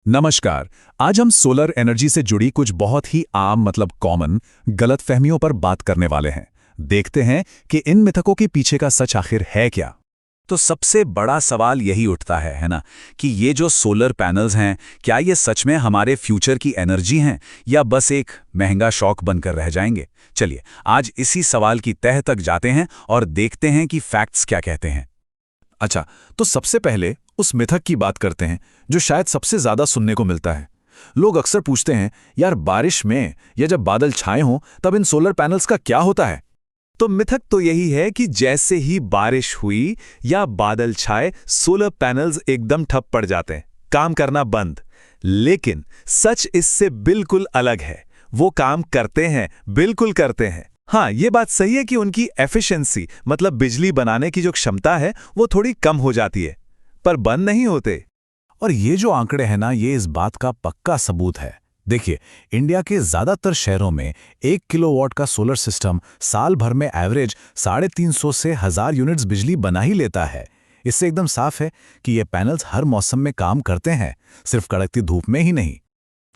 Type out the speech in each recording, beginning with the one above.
नमस्कार। आज हम सोलर एनर्जी से जुड़ी कुछ बहुत ही आम कॉमन गलतफहमियों पर बात करने वाले हैं। देखते हैं कि इन मिथकों के पीछे का सच आखिर है क्या। तो सबसे बड़ा सवाल यही उठता है ना, कि ये जो सोलर पैनल्स हैं, क्या ये सच में हमारे फ्यूचर की एनर्जी हैं या बस एक महंगा शौक बनकर रह जाएंगे। चलिए आज इसी सवाल की तह तक जाते हैं और देखते हैं कि फैक्ट्स क्या कहते हैं। अच्छा, तो सबसे पहले उस मिथक की बात करते हैं जो शायद सबसे ज्यादा सुनने को मिलता है। लोग अक्सर पूछते हैं, यार बारिश में या जब बादल छाए हों तब इन सोलर पैनल्स का क्या होता है। तो मिथक तो यही है कि जैसे ही बारिश हुई या बादल छाए, सोलर पैनल्स एकदम ठप पड़ जाते हैं, काम करना बंद। लेकिन सच इससे बिल्कुल अलग है। वो काम करते हैं, बिल्कुल करते हैं। हाँ, ये बात सही है कि उनकी एफिशिएंसी बिजली बनाने की जो क्षमता है वो थोड़ी कम हो जाती है, पर बंद नहीं होते। और ये जो आंकड़े हैं ना, ये इस बात का पक्का सबूत है। देखिए, इंडिया के ज्यादातर शहरों में 1 किलोवाट का सोलर सिस्टम साल भर में एवरेज 350 से 1000 यूनिट्स बिजली बना ही लेता है। इससे एकदम साफ है कि ये पैनल्स हर मौसम में काम करते हैं, सिर्फ कड़कती धूप में ही नहीं।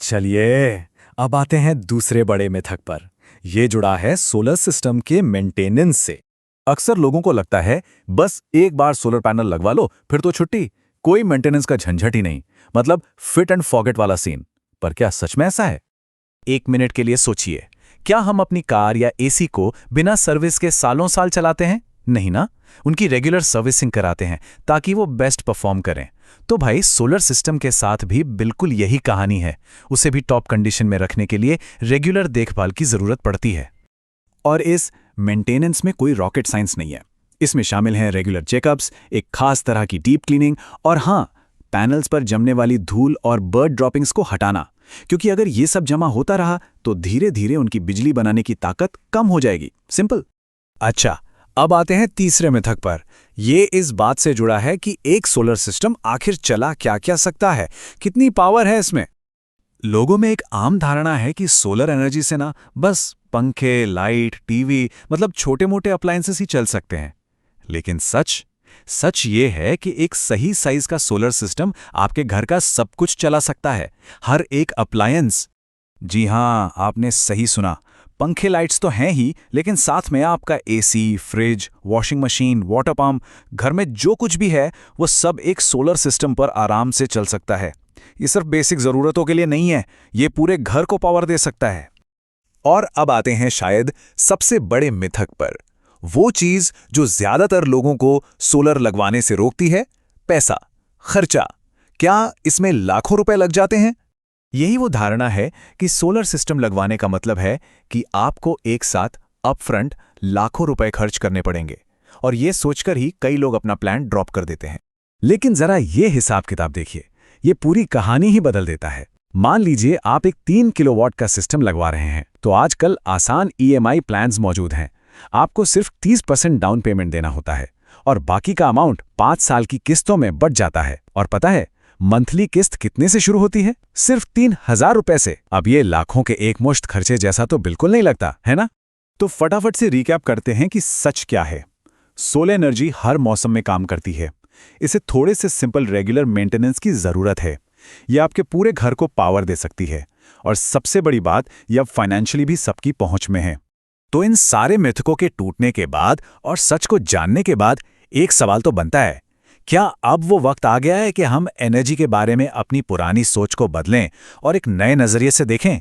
चलिए अब आते हैं दूसरे बड़े मिथक पर। ये जुड़ा है सोलर सिस्टम के मेंटेनेंस से। अक्सर लोगों को लगता है बस एक बार सोलर पैनल लगवा लो फिर तो छुट्टी, कोई मेंटेनेंस का झंझट ही नहीं, मतलब फिट एंड फॉरगेट वाला सीन। पर क्या सच में ऐसा है? एक मिनट के लिए सोचिए, क्या हम अपनी कार या एसी को बिना सर्विस के सालों साल चलाते हैं? नहीं ना। उनकी रेगुलर सर्विसिंग कराते हैं ताकि वो बेस्ट परफॉर्म करें। तो भाई सोलर सिस्टम के साथ भी बिल्कुल यही कहानी है। उसे भी टॉप कंडीशन में रखने के लिए रेगुलर देखभाल की जरूरत पड़ती है। और इस मेंटेनेंस में कोई रॉकेट साइंस नहीं है। इसमें शामिल हैं रेगुलर चेकअप्स, एक खास तरह की डीप क्लीनिंग और हाँ, पैनल्स पर जमने वाली धूल और बर्ड ड्रॉपिंग्स को हटाना, क्योंकि अगर ये सब जमा होता रहा तो धीरे धीरे उनकी बिजली बनाने की ताकत कम हो जाएगी। सिंपल। अच्छा, अब आते हैं तीसरे मिथक पर। ये इस बात से जुड़ा है कि एक सोलर सिस्टम आखिर चला क्या क्या सकता है, कितनी पावर है इसमें। लोगों में एक आम धारणा है कि सोलर एनर्जी से ना बस पंखे, लाइट, टीवी छोटे मोटे अप्लायंसेस ही चल सकते हैं। लेकिन सच ये है कि एक सही साइज का सोलर सिस्टम आपके घर का सब कुछ चला सकता है, हर एक अप्लायंस। जी हां, आपने सही सुना। पंखे, लाइट्स तो हैं ही, लेकिन साथ में आपका AC, fridge, washing machine, water pump, घर में जो कुछ भी है वो सब एक सोलर सिस्टम पर आराम से चल सकता है। ये सिर्फ बेसिक जरूरतों के लिए नहीं है, ये पूरे घर को पावर दे सकता है। और अब आते हैं शायद सबसे बड़े मिथक पर, वो चीज जो ज्यादातर लोगों को सोलर लगवाने से रोकती है, पैसा, खर्चा। क्या इसमें लाखों रुपए लग जाते हैं? यही वो धारणा है कि सोलर सिस्टम लगवाने का मतलब है कि आपको एक साथ अपफ्रंट लाखों रुपए खर्च करने पड़ेंगे, और ये सोचकर ही कई लोग अपना प्लान ड्रॉप कर देते हैं। लेकिन जरा ये हिसाब किताब देखिए, ये पूरी कहानी ही बदल देता है। मान लीजिए आप एक 3 किलोवाट का सिस्टम लगवा रहे हैं, तो आजकल आसान ईएमआई प्लान्स मौजूद हैं। आपको सिर्फ 30% डाउन पेमेंट देना होता है और बाकी का अमाउंट 5 साल की किस्तों में बट जाता है। और पता है मंथली किस्त कितने से शुरू होती है? सिर्फ 3000 रुपए से। अब ये लाखों के एक मुश्त खर्चे जैसा तो बिल्कुल नहीं लगता, है ना? तो फटाफट से रिकैप करते हैं कि सच क्या है। सोलर एनर्जी हर मौसम में काम करती है। इसे थोड़े से सिंपल रेगुलर मेंटेनेंस की जरूरत है। यह आपके पूरे घर को पावर दे सकती है, और सबसे बड़ी बात, यह फाइनेंशियली भी सबकी पहुंच में है। तो इन सारे मिथकों के टूटने के बाद और सच को जानने के बाद एक सवाल तो बनता है, क्या अब वो वक्त आ गया है कि हम एनर्जी के बारे में अपनी पुरानी सोच को बदलें और एक नए नजरिए से देखें?